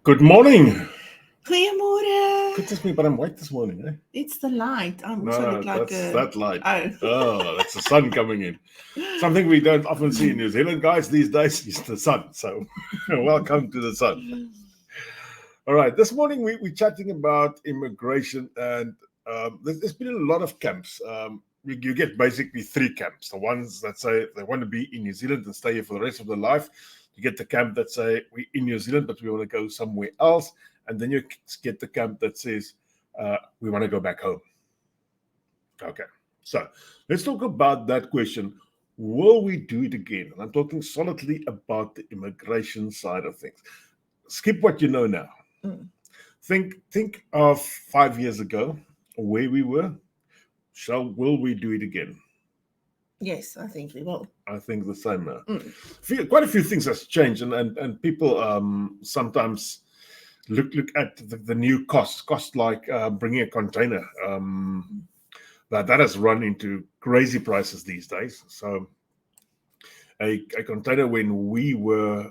Good morning. Goeiemôre. Goodness me, but I'm white this morning, eh? It's the light. I also No, look like that's a. that light. Oh. Oh, that's the sun coming in. Something we don't often see in New Zealand, guys, these days is the sun. So, welcome to the sun. All right, this morning we're chatting about immigration, and there's been a lot of camps. You get basically three camps. The ones that say they want to be in New Zealand and stay here for the rest of their life. You get the camp that say we're in New Zealand, but we want to go somewhere else. And then you get the camp that says we want to go back home. Okay, so let's talk about that question. Will we do it again? And I'm talking solidly about the immigration side of things. Skip what you know now. Mm. Think of 5 years ago, where we were. Will we do it again? Yes, I think we will. I think the same now. Quite a few things has changed, and people sometimes look at the new cost like bringing a container. That has run into crazy prices these days. So a container when we were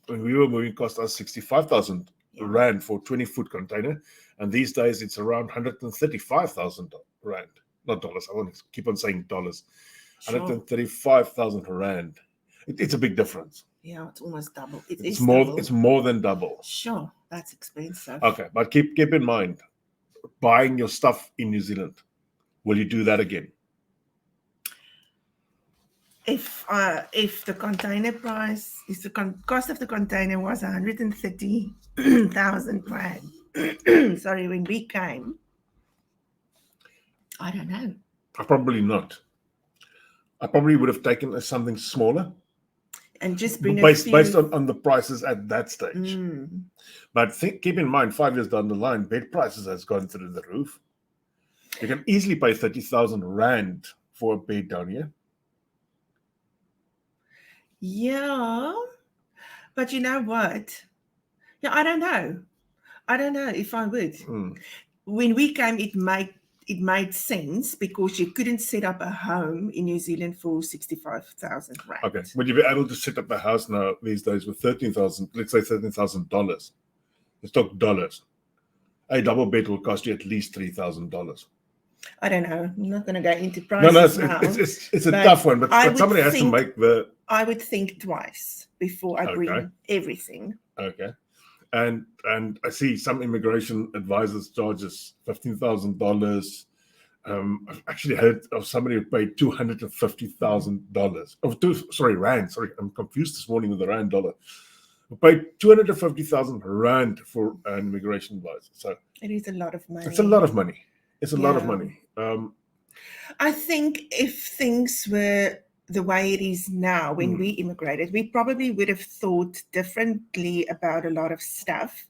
moving cost us 65,000 rand for 20-foot container, and these days it's around 135,000 rand. Not dollars. I want to keep on saying dollars. Sure. 135,000 rand. It's a big difference. Yeah, it's almost double. It's more. Double. It's more than double. Sure, that's expensive. Okay, but keep in mind, buying your stuff in New Zealand. Will you do that again? If the container price is cost of the container was 130,000 rand. Sorry, when we came, I don't know. Probably not. I probably would have taken something smaller. And just bring based on the prices at that stage. But keep in mind, 5 years down the line, bed prices has gone through the roof. You can easily pay 30,000 rand for a bed down here. Yeah, but you know what? Yeah, I don't know if I would. When we came, it made sense because you couldn't set up a home in New Zealand for 65,000 rand. Okay, would you be able to set up a house now these days with 13,000? Let's say $13,000. Let's talk dollars. A double bed will cost you at least $3,000. I don't know. I'm not going to go into prices now. It's a tough one, but somebody has to make the. I would think twice before I bring everything. Okay. And I see some immigration advisors charges $15,000. I've actually heard of somebody who paid $250,000. Rand. Sorry, I'm confused this morning with the rand dollar. Who paid 250,000 rand for an immigration advisor. So it is a lot of money. It's a lot of money. It's a lot of money. I think if things were the way it is now, when we immigrated, we probably would have thought differently about a lot of stuff.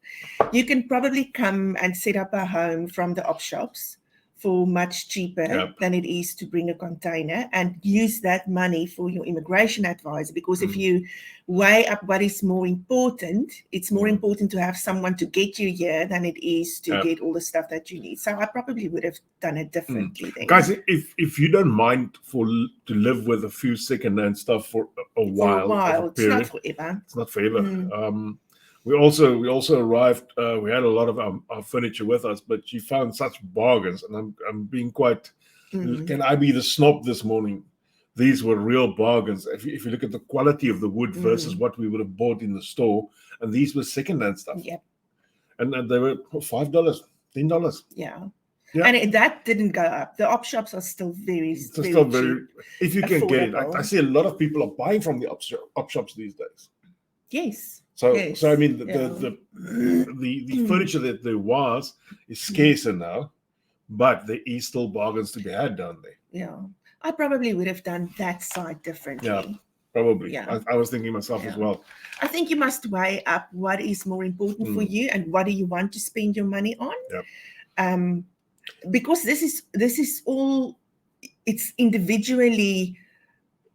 You can probably come and set up a home from the op shops for much cheaper than it is to bring a container, and use that money for your immigration advisor. Because if you weigh up what is more important, it's more important to have someone to get you here than it is to get all the stuff that you need. So I probably would have done it differently then. Guys, if you don't mind to live with a few second-hand stuff for a while, it's not forever. It's not forever. We also arrived. We had a lot of our furniture with us, but she found such bargains, and I'm being quite. Can I be the snob this morning? These were real bargains. If you look at the quality of the wood versus what we would have bought in the store, and these were second-hand stuff. Yep. And they were $5, $10. Yeah. And that didn't go up. The op shops are still very cheap. If you can get it. I see a lot of people are buying from the op shops these days. Yes. So I mean the furniture that there was is scarcer now, but there is still bargains to be had down there. Yeah, I probably would have done that side differently. Yeah, probably. Yeah. I was thinking myself as well. I think you must weigh up what is more important for you and what do you want to spend your money on. Yeah. Because this is all, it's individually.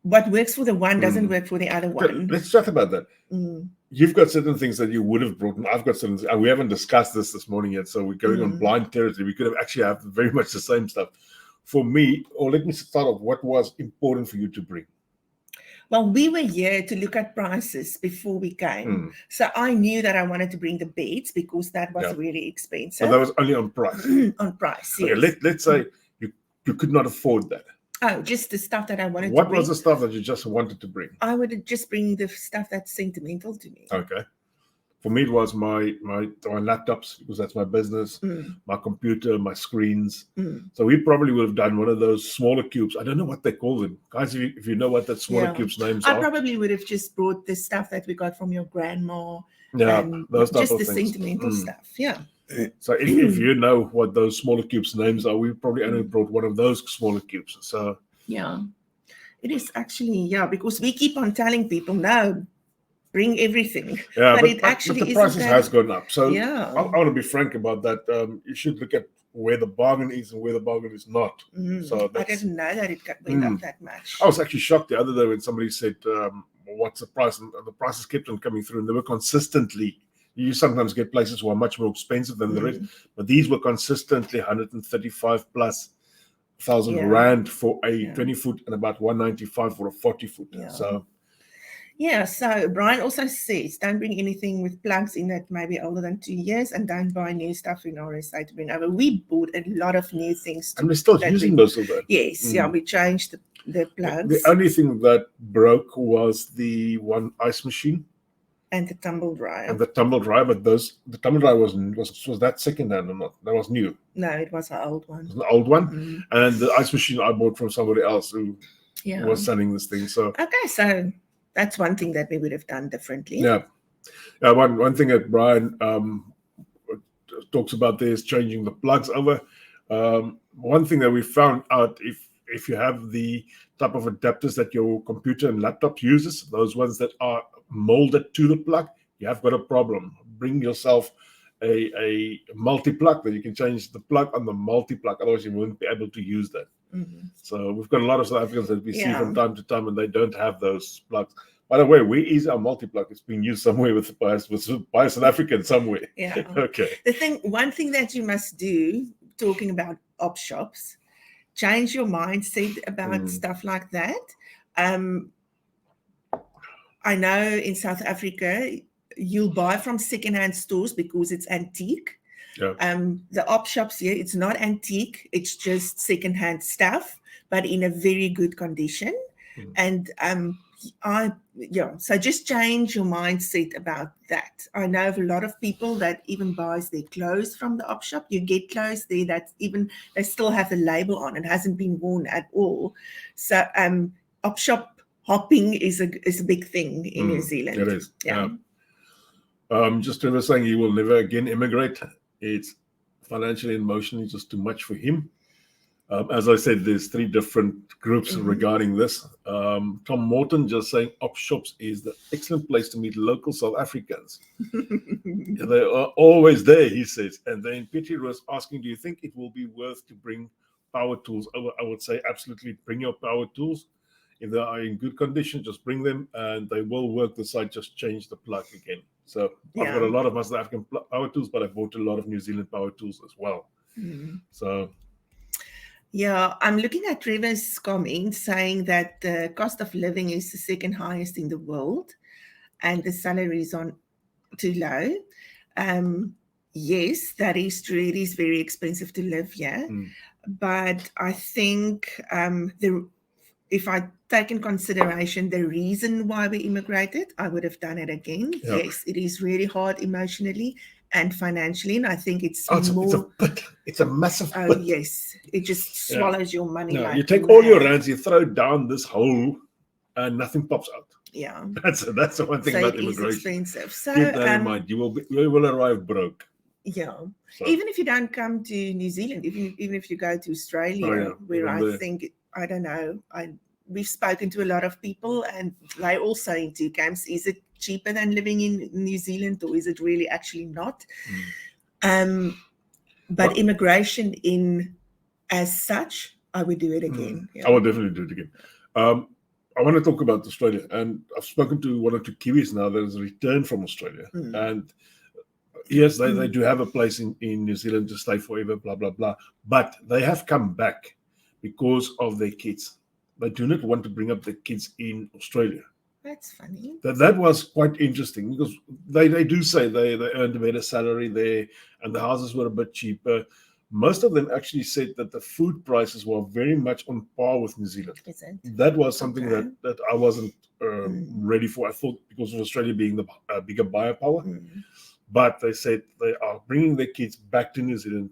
What works for the one doesn't work for the other one. Let's chat about that. You've got certain things that you would have brought, and I've got certain. We haven't discussed this morning yet, so we're going on blind territory. We could have actually have very much the same stuff. For me, or let me start off. What was important for you to bring? Well, we were here to look at prices before we came. Mm. So I knew that I wanted to bring the beds because that was Yeah. really But expensive. that was only on price. On price, Okay, yes. let's say you could not afford that. Oh, just the stuff that I wanted to What bring. was the stuff that you just wanted to bring? I would just bring the stuff that's sentimental to me. Okay. For me, it was my laptops, because that's my business, my computer, my screens. So we probably would have done one of those smaller cubes. I don't know what they call them. Guys, if you know what that smaller cubes names I are. probably would have just brought the stuff that we got from your grandma. Yeah, and those type just of the things. sentimental stuff. Yeah. So if you know what those smaller cubes names are, we probably only brought one of those smaller cubes. So yeah, it is actually, because we keep on telling people, no, bring everything. Yeah, but but actually the prices has gone up. So yeah. I want to be frank about that. You should look at where the bargain is and where the bargain is not. So I didn't know that it went up that much. I was actually shocked the other day when somebody said, what's the price? And the prices kept on coming through, and they were consistently. You sometimes get places who are much more expensive than the rest, but these were consistently 135 plus thousand rand for a 20 foot and about 195 for a 40 foot. So Brian also says, don't bring anything with plugs in that may be older than 2 years, and don't buy new stuff in RSA to bring over. We bought a lot of new things. And we're still using most of that. Yes, we changed the plugs. The only thing that broke was the one ice machine. And the tumble dryer. But the tumble dryer was that second hand or not? That was new. No, it was an old one. It was an old one. And the ice machine I bought from somebody else who was selling this thing. So so that's one thing that we would have done differently. Yeah. One thing that Brian talks about there is changing the plugs over. One thing that we found out, if you have the type of adapters that your computer and laptop uses, those ones that are molded to the plug, you have got a problem. Bring yourself a multi-plug that you can change the plug on the multi-plug, otherwise you wouldn't be able to use that. So we've got a lot of South Africans that we see from time to time, and they don't have those plugs. By the way, we use our multi-plug. It's being used somewhere by a South African somewhere. Yeah. Okay. One thing that you must do, talking about op shops, change your mindset about stuff like that. I know in South Africa, you'll buy from secondhand stores because it's antique. Yeah. The op shops here, it's not antique. It's just secondhand stuff, but in a very good condition. And so just change your mindset about that. I know of a lot of people that even buys their clothes from the op shop. You get clothes there that even they still have the label on. It hasn't been worn at all. So op shop hopping is a big thing in New Zealand. It is. Yeah. Just Trevor saying he will never again immigrate. It's financially and emotionally just too much for him. As I said, there's 3 different groups regarding this. Tom Morton just saying op shops is the excellent place to meet local South Africans. They are always there, he says. And then Petri was asking, do you think it will be worth to bring power tools over? I would say absolutely bring your power tools. If they are in good condition, just bring them and they will work the site, just change the plug again. So I've got a lot of South African power tools, but I bought a lot of New Zealand power tools as well. So yeah, I'm looking at Trevor's comment saying that the cost of living is the second highest in the world and the salaries are too low. Yes, that is true. It is very expensive to live here. But I think if I take in consideration the reason why we immigrated, I would have done it again. Yep. Yes, it is really hard emotionally and financially, and I think it's more. It's a massive pit. Oh yes, it just swallows your money. No, like you take all your rands, you throw down this hole, and nothing pops out. Yeah, that's the one thing about immigration. It's expensive. So keep that in mind. You will arrive broke. Yeah, so. Even if you don't come to New Zealand, even if you go to Australia, where I think I don't know, we've spoken to a lot of people, and they all say in 2 camps: is it cheaper than living in New Zealand, or is it really actually not? But immigration in as such, I would do it again. I would definitely do it again. I want to talk about Australia, and I've spoken to 1 or 2 Kiwis now that has returned from Australia, and yes, they do have a place in New Zealand to stay forever, blah, blah, blah, but they have come back because of their kids. they do not want to bring up their kids in Australia. That's funny. That was quite interesting because they do say they earned a better salary there and the houses were a bit cheaper. Most of them actually said that the food prices were very much on par with New Zealand. Is it? That was something Okay. that I wasn't ready for. I thought because of Australia being the bigger buyer power. But they said they are bringing their kids back to New Zealand.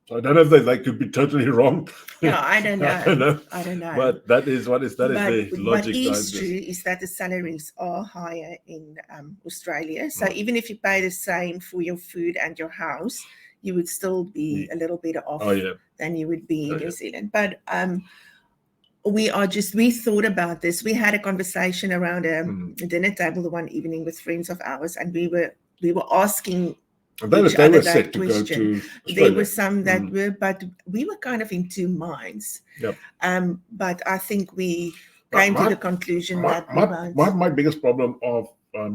So I don't know if they could be totally wrong. Yeah, I don't know. I don't know. I don't know. But that is their logic. What is true is that the salaries are higher in Australia. So even if you pay the same for your food and your house, you would still be a little better off than you would be in New Zealand. But we thought about this. We had a conversation around a dinner table the one evening with friends of ours, and we were asking they were set to go to Australia. There were some that were, but we were kind of in two minds. Yep. But I think we came to the conclusion that my biggest problem of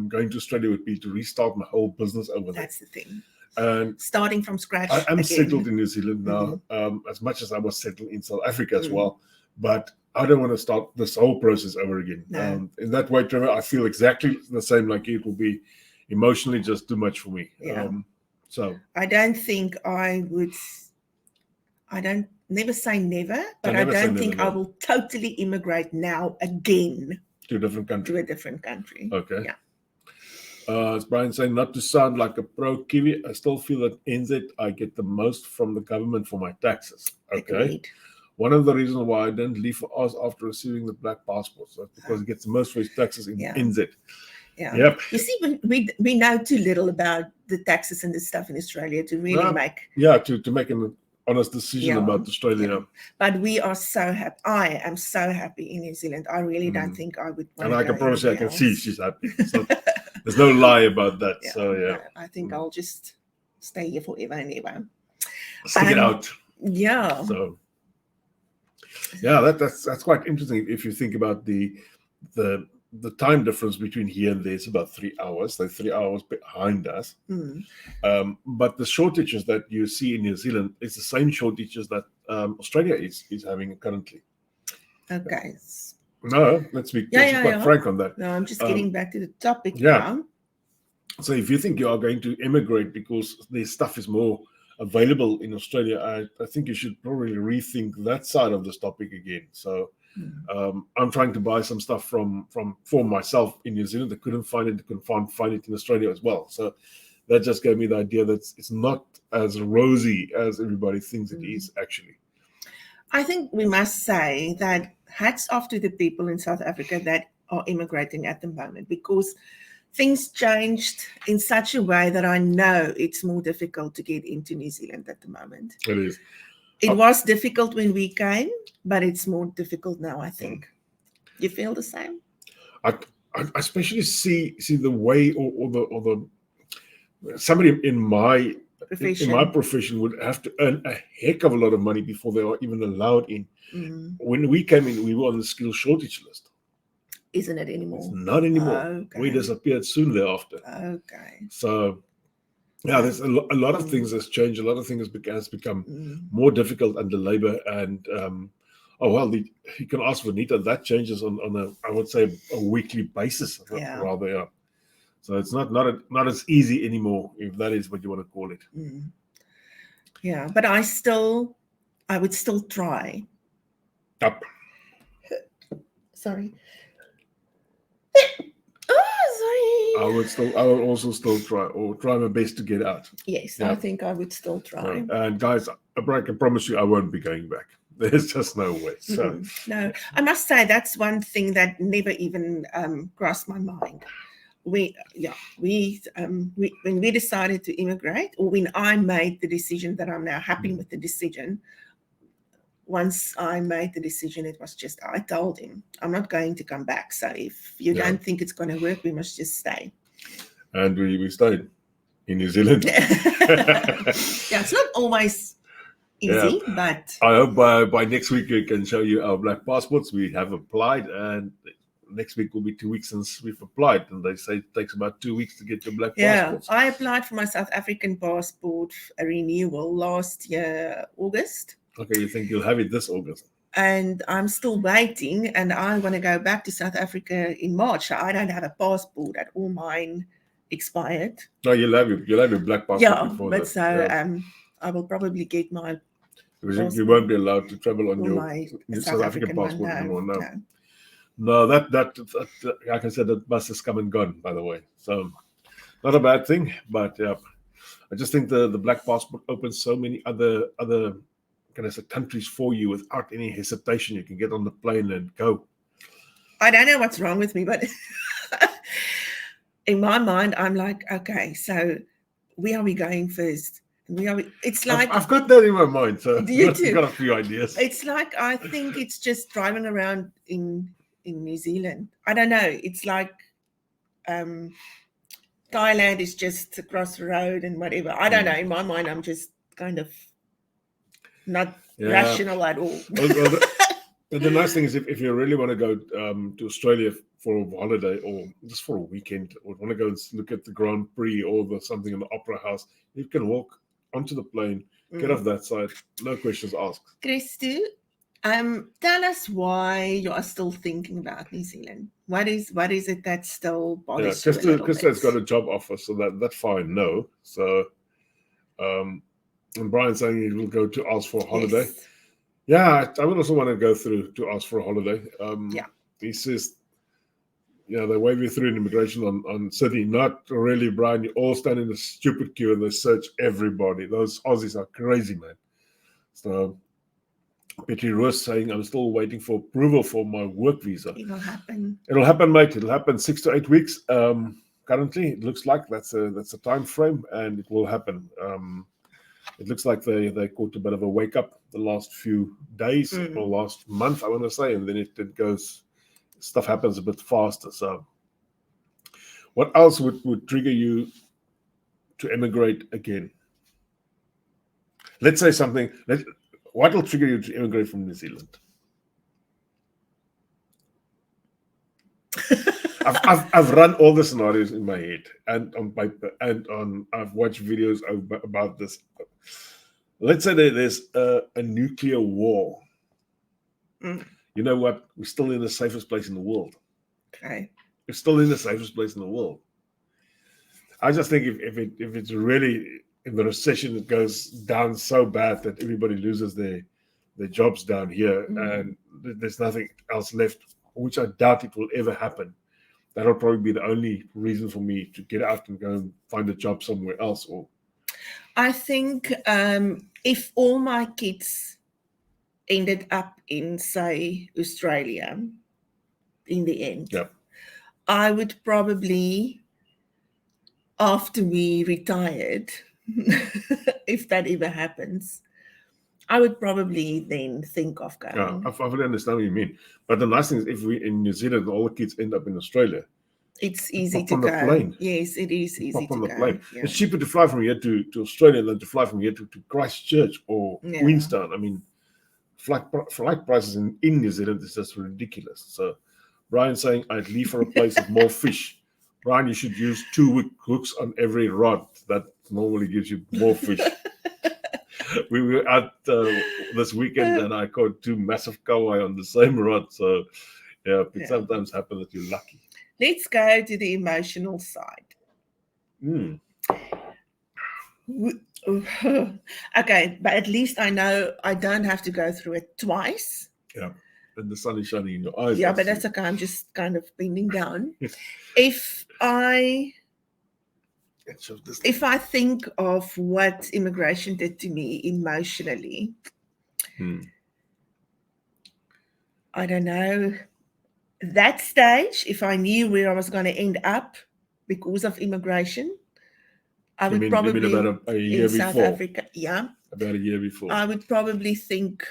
going to Australia would be to restart my whole business over there. That's the thing. And starting from scratch. I am settled in New Zealand now, as much as I was settled in South Africa as well. But I don't want to start this whole process over again. No. In that way, Trevor, I feel exactly the same like you. It will be emotionally just too much for me. Yeah. So I don't think I would. I don't never say never, but I don't think I will totally immigrate now again to a different country. Okay. Yeah. As Brian saying, not to sound like a pro Kiwi, I still feel that NZ I get the most from the government for my taxes. Okay. Agreed. One of the reasons why I didn't leave for Oz after receiving the black passports, that's because he gets the most for his taxes in NZ. Yeah. Yep. You see, we know too little about the taxes and the stuff in Australia to really make. Yeah, to make an honest decision about Australia. Yeah. But we are so happy. I am so happy in New Zealand. I really don't think I would want to. And I can promise you, I can see she's happy. So there's no lie about that. Yeah, so yeah. I think I'll just stay here forever and ever. Stick it out. Yeah. So yeah, that's quite interesting if you think about the time difference between here and there is about 3 hours. They're 3 hours behind us. But the shortages that you see in New Zealand is the same shortages that Australia is having currently. Okay. No, let's be quite frank on that. No, I'm just getting back to the topic now. So if you think you are going to immigrate because the stuff is more available in Australia, I think you should probably rethink that side of this topic again. So I'm trying to buy some stuff for myself in New Zealand. I couldn't find it. I couldn't find it in Australia as well. So that just gave me the idea that it's not as rosy as everybody thinks it is, actually. I think we must say that hats off to the people in South Africa that are immigrating at the moment, because things changed in such a way that I know it's more difficult to get into New Zealand at the moment. It is. It was difficult when we came, but it's more difficult now, I think. You feel the same? I especially see the way or the somebody in my profession would have to earn a heck of a lot of money before they are even allowed in. When we came in, we were on the skill shortage list. Isn't it anymore? It's not anymore. Okay. We disappeared soon thereafter. Okay. So yeah, there's a lot of things has changed. A lot of things has become more difficult under labor, and you can ask for Nita. That changes on a, I would say, a weekly basis, rather. Yeah. So it's not as easy anymore, if that is what you want to call it. Yeah, but I would still try. Up. Sorry. I would also still try my best to get out. Yes, yeah. I think I would still try. And guys, I can promise you I won't be going back. There's just no way. So no, I must say that's one thing that never even crossed my mind. When we decided to immigrate, or when I made the decision that I'm now happy with the decision. Once I made the decision, it was just, I told him, I'm not going to come back. So if you don't think it's going to work, we must just stay. And we stayed in New Zealand. Yeah, it's not always easy, but... I hope by next week we can show you our black passports. We have applied, and next week will be 2 weeks since we've applied. And they say it takes about 2 weeks to get your black passports. I applied for my South African passport, a renewal, last year, August. Okay, you think you'll have it this August? and I'm still waiting, and I want to go back to South Africa in March. So I don't have a passport at all. Mine expired. No, you'll have your black passport Yeah, before but that. so Yeah. I will probably get my Because you passport won't be allowed to travel on or your my South African one. passport anymore. No. No, that like I said, that bus has come and gone. By the way, so not a bad thing, but yeah, I just think the black passport opens so many other can I say countries for you without any hesitation. You can get on the plane and go. I don't know what's wrong with me, but in my mind, I'm like, okay, so where are we going first? It's like I've got that in my mind, so Do you I've too? got a few ideas. It's like I think it's just driving around in New Zealand. I don't know. It's like Thailand is just across the road and whatever. I don't know. In my mind, I'm just kind of not rational at all. Well, the nice thing is if you really want to go to Australia for a holiday or just for a weekend, or want to go and look at the Grand Prix or something in the Opera House, you can walk onto the plane, get off that side, no questions asked. Christu, tell us why you are still thinking about New Zealand. What is it that still bothers you a little bit? Christa's got a job offer, so that's fine. No, so and Brian's saying he will go to ask for a holiday. Yes. Yeah, I would also want to go through to ask for a holiday. Yeah. He says, they wave you through in immigration on city. Not really, Brian. You all stand in a stupid queue and they search everybody. Those Aussies are crazy, man. So Petri Roos saying, I'm still waiting for approval for my work visa. It'll happen. It'll happen, mate. It'll happen 6 to 8 weeks. Currently, it looks like that's a time frame, and it will happen. It looks like they caught a bit of a wake up the last few days or last month, I want to say, and then it goes. Stuff happens a bit faster. So, what else would trigger you to emigrate again? Let's say something. What will trigger you to immigrate from New Zealand? I've run all the scenarios in my head and on paper and I've watched videos about this. Let's say there's a nuclear war. You know what? We're still in the safest place in the world. Okay. We're still in the safest place in the world. I just think if it's really in the recession, it goes down so bad that everybody loses their jobs down here and there's nothing else left, which I doubt it will ever happen. That'll probably be the only reason for me to get out and go and find a job somewhere else. Or I think if all my kids ended up in, say, Australia in the end, I would probably, after we retired, if that ever happens, I would probably then think of going. Yeah, I fully understand what you mean. But the nice thing is, if we in New Zealand, all the kids end up in Australia, it's easy to go. The plane. Yes, it is easy to on the go. Plane. Yeah. It's cheaper to fly from here to Australia than to fly from here to Christchurch or Queenstown. I mean, flight prices in New Zealand is just ridiculous. So, Brian saying, I'd leave for a place with more fish. Brian, you should use 2 hooks on every rod. That normally gives you more fish. We were out this weekend and I caught 2 massive kawai on the same rod. So, it sometimes happens that you're lucky. Let's go to the emotional side. Okay, but at least I know I don't have to go through it twice. Yeah, and the sun is shining in your eyes. Yeah, but that's okay. I'm just kind of bending down. If I think of what immigration did to me emotionally, I don't know. That stage, if I knew where I was going to end up because of immigration, I would probably about a year in South Africa. Yeah, about a year before. I would probably think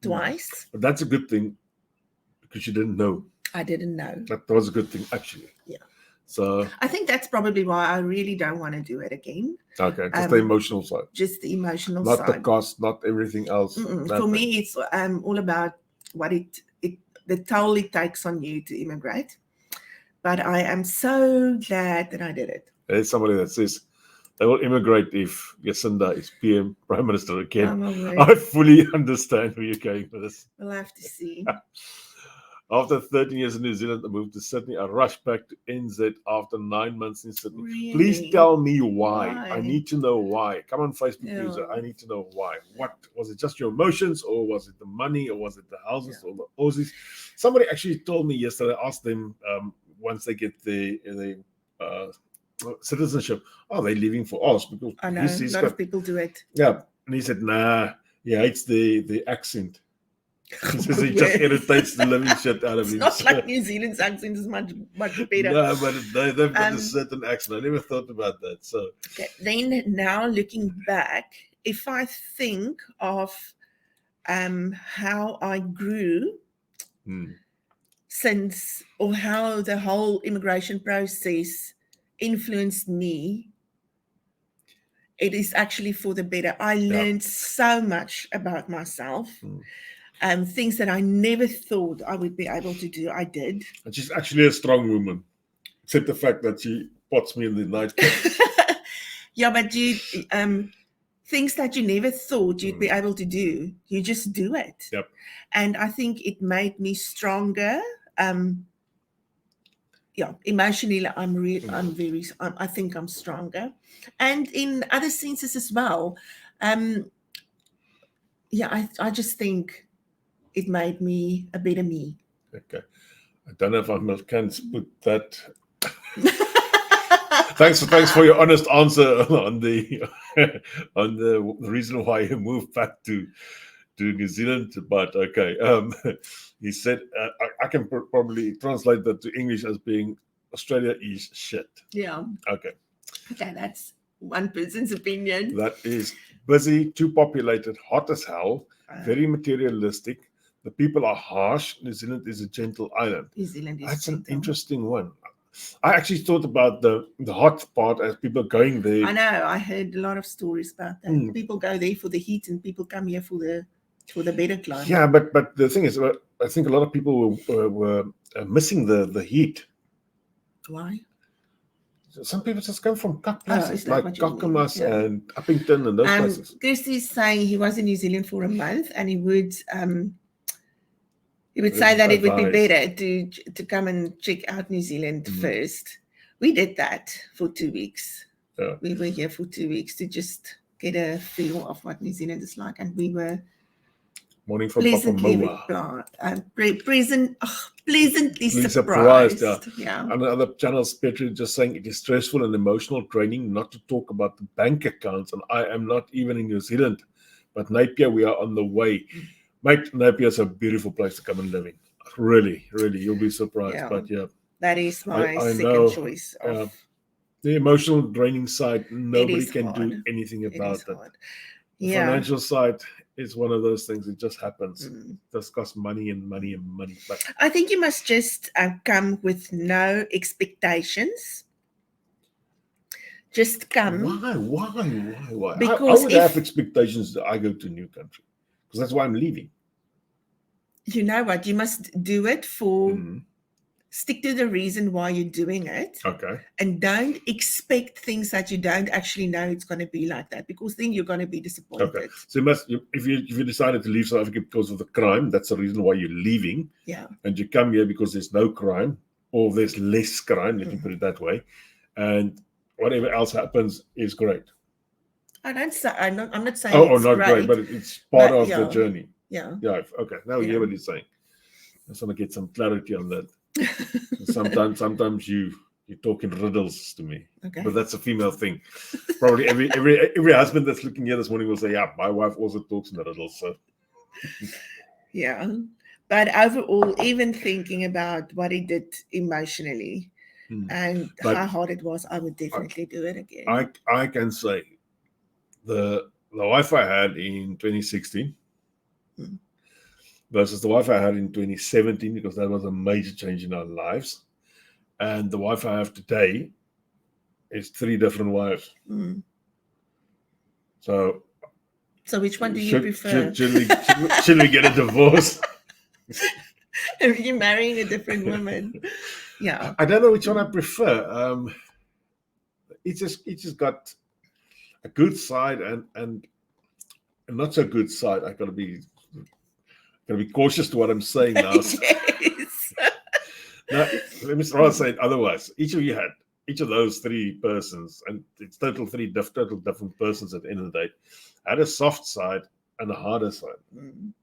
twice. But that's a good thing because you didn't know. I didn't know. That was a good thing, actually. Yeah. So I think that's probably why I really don't want to do it again. Okay, just the emotional side. Just the emotional side. Not the cost, not everything else. For me, it's all about what the toll it takes on you to immigrate. But I am so glad that I did it. There's somebody that says, They will immigrate if Jacinda is Prime Minister again. I'm aware. I fully understand where you're going with this. We'll have to see. After 13 years in New Zealand, I moved to Sydney. I rushed back to NZ after 9 months in Sydney. Really? Please tell me why. Why? I need to know why. Come on, Facebook Yeah. user. I need to know why. What was it? Just your emotions, or was it the money, or was it the houses, or the Aussies? Somebody actually told me yesterday. I asked them once they get the citizenship, are they leaving for Oz? Because I know he's a lot got, of people do it. yeah, and he said, nah, he hates the accent. He says it Yes. just irritates the living shit out of It's him. not like New Zealand's accent is much better. No, but they've got a Um, certain accent. I never thought about that. So Okay. Then now looking back, if I think of how I grew since, or how the whole immigration process influenced me, it is actually for the better. I learned so much about myself. Things that I never thought I would be able to do, I did. and she's actually a strong woman, except the fact that she pots me in the night. Yeah, but you things that you never thought you'd be able to do, you just do it. Yep. And I think it made me stronger. Emotionally, I think I'm stronger, and in other senses as well. I just think it made me a better me. Okay, I don't know if I can put that. Thanks for your honest answer on the reason why you moved back to New Zealand. But okay, he said I can probably translate that to English as being Australia is shit. Yeah. Okay, that's one person's opinion. that is busy, too populated, hot as hell, very materialistic. The people are harsh. New Zealand is a gentle island. New Zealand is That's gentle. an interesting one. I actually thought about the hot part as people going there. I know. I heard a lot of stories about that. People go there for the heat, and people come here for the better climate. Yeah, but the thing is, I think a lot of people were missing the heat. Why? Some people just come from places like like Kakamas and Uppington and those places. Chris is saying he was in New Zealand for a month, and he would say that it would be better to come and check out New Zealand first. We did that for 2 weeks. Yeah. We were here for 2 weeks to just get a feel of what New Zealand is like, and we were Morning from pleasantly pleasantly surprised. Yeah. On other channels, Petri just saying it is stressful and emotional training, not to talk about the bank accounts. And I am not even in New Zealand, but Napier, we are on the way. Mate, Napier is a beautiful place to come and live in. Really, really, you'll be surprised. Yeah. But yeah, that is my I second know, choice. The emotional draining side, nobody can hard. do anything about it. The Yeah. financial side is one of those things. It just happens. It just costs money and money and money. But I think you must just come with no expectations. Just come. Why? Because I would have expectations that I go to a new country, because that's why I'm leaving. You know what? You must do it for. Stick to the reason why you're doing it. Okay. And don't expect things that you don't actually know it's going to be like that, because then you're going to be disappointed. Okay. So if you decided to leave South Africa because of the crime, that's the reason why you're leaving. Yeah. And you come here because there's no crime, or there's less crime, let me put it that way. And whatever else happens is great. I'm not saying it's not great, but it's part of the journey. Yeah. Yeah. Okay. Now you hear what he's saying. I just want to get some clarity on that. Sometimes you talk in riddles to me. Okay. But that's a female thing. Probably every husband that's looking here this morning will say, yeah, my wife also talks in riddles. So yeah. But overall, even thinking about what he did emotionally and how hard it was, I would definitely do it again. I can say the wife I had in 2016 versus the wife I had in 2017, because that was a major change in our lives. And the wife I have today is 3 different wives. So which one do you prefer? Should we get a divorce? If you're marrying a different woman. Yeah. I don't know which one I prefer. It just got a good side and a not so good side. I gotta be cautious to what I'm saying now. Yes. Now, let me rather say it otherwise. Each of those three persons, and it's total different persons at the end of the day, had a soft side and a harder side. Mm.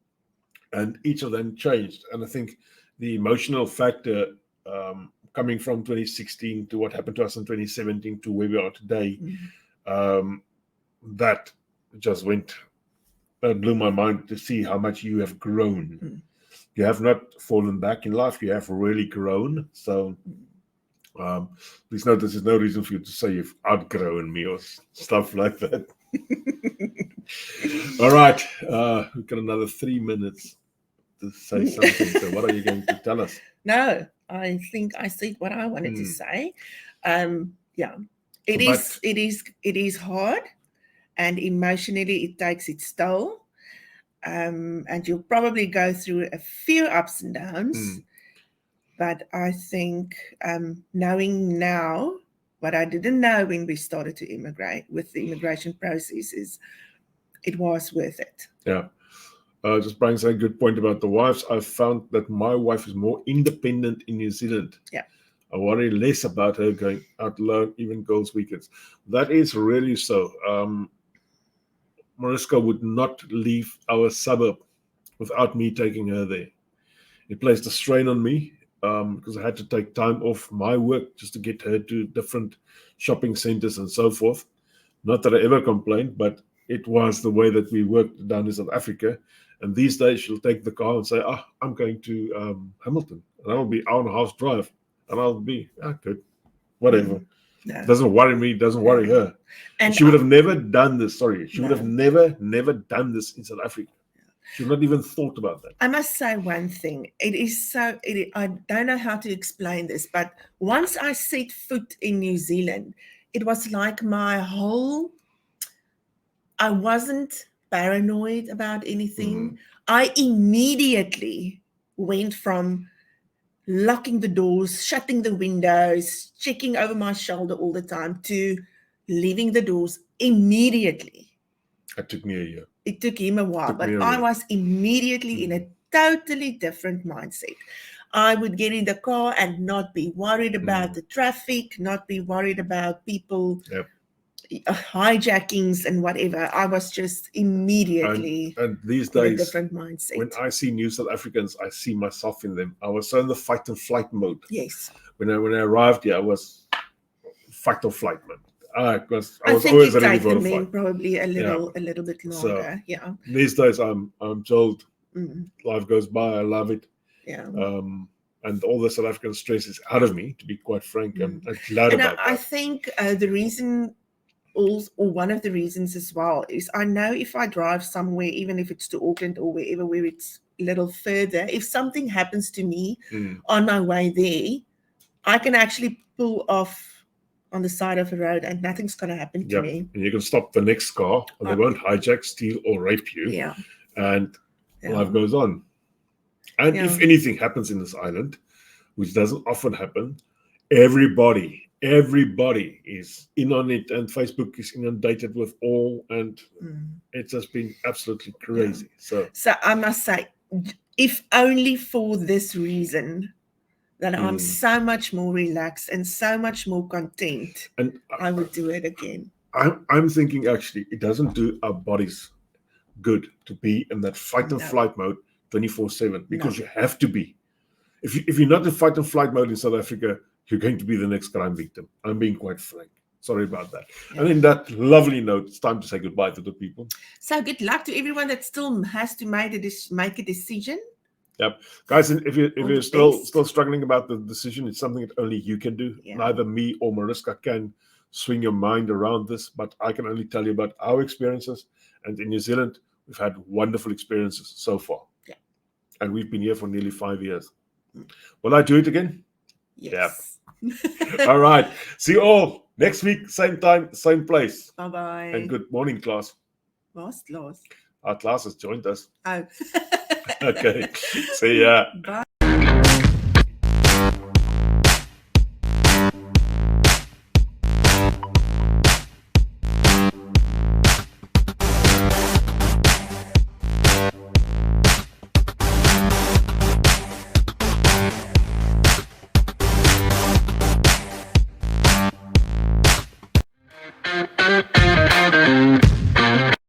And each of them changed. And I think the emotional factor coming from 2016 to what happened to us in 2017 to where we are today, that just blew my mind to see how much you have grown. Mm. You have not fallen back in life. You have really grown. So please note, there's no reason for you to say you've outgrown me or stuff like that. All right. We've got another 3 minutes to say something. So what are you going to tell us? No, I think I said what I wanted to say. Yeah, it is hard, and emotionally it takes its toll. And you'll probably go through a few ups and downs. But I think knowing now what I didn't know when we started to immigrate with the immigration processes, it was worth it. Yeah. Just Brian said a good point about the wives. I've found that my wife is more independent in New Zealand. Yeah. I worry less about her going out alone, even girls' weekends. That is really so. Mariska would not leave our suburb without me taking her there. It placed a strain on me because I had to take time off my work just to get her to different shopping centers and so forth. Not that I ever complained, but it was the way that we worked down in South Africa. And these days she'll take the car and say, I'm going to Hamilton. And that'll be hour and a half drive. And I'll be, good, whatever. No. Doesn't worry me, doesn't worry her. And she would have never done this. She would have never done this in South Africa. She would not even thought about that. I must say one thing. I don't know how to explain this, but once I set foot in New Zealand, it was like I wasn't paranoid about anything. I immediately went from locking the doors, shutting the windows, checking over my shoulder all the time to leaving the doors immediately. It took me a year. It took him a while, but I was immediately in a totally different mindset. I would get in the car and not be worried about the traffic, not be worried about people hijackings and whatever. I was just immediately and these days, in a different mindset. When I see new South Africans, I see myself in them. I was so in the fight and flight mode. Yes. When I arrived here, I was fight or flight mode. I was think always it ready took for the a men fight. probably a little bit longer. So, these days I'm told life goes by. I love it. Yeah. And all the South African stress is out of me, to be quite frank. I'm glad about that. I think the reason, or one of the reasons as well, is I know if I drive somewhere, even if it's to Auckland or wherever where it's a little further, if something happens to me on my way there, I can actually pull off on the side of the road and nothing's going to happen to me. And you can stop the next car and they won't hijack, steal or rape you. Yeah. And life goes on. And if anything happens in this island, which doesn't often happen, everybody is in on it, and Facebook is inundated with all, and it's just been absolutely crazy. So I must say, if only for this reason, that I'm so much more relaxed and so much more content, and I would do it again. I'm thinking actually it doesn't do our bodies good to be in that fight and flight mode 24/7, because you have to be. If you're not in fight and flight mode in South Africa, you're going to be the next crime victim. I'm being quite frank. Sorry about that. Yeah. And in that lovely note, it's time to say goodbye to the people. So good luck to everyone that still has to make a decision. Yep. Guys, if you're still struggling about the decision, it's something that only you can do. Yeah. Neither me or Mariska can swing your mind around this, but I can only tell you about our experiences. And in New Zealand, we've had wonderful experiences so far. Yeah. And we've been here for nearly 5 years. Will I do it again? Yes. Yeah. All right. See you all next week, same time, same place. Bye-bye. And good morning, class. Lost. Our class has joined us. Oh. Okay. See ya. Bye.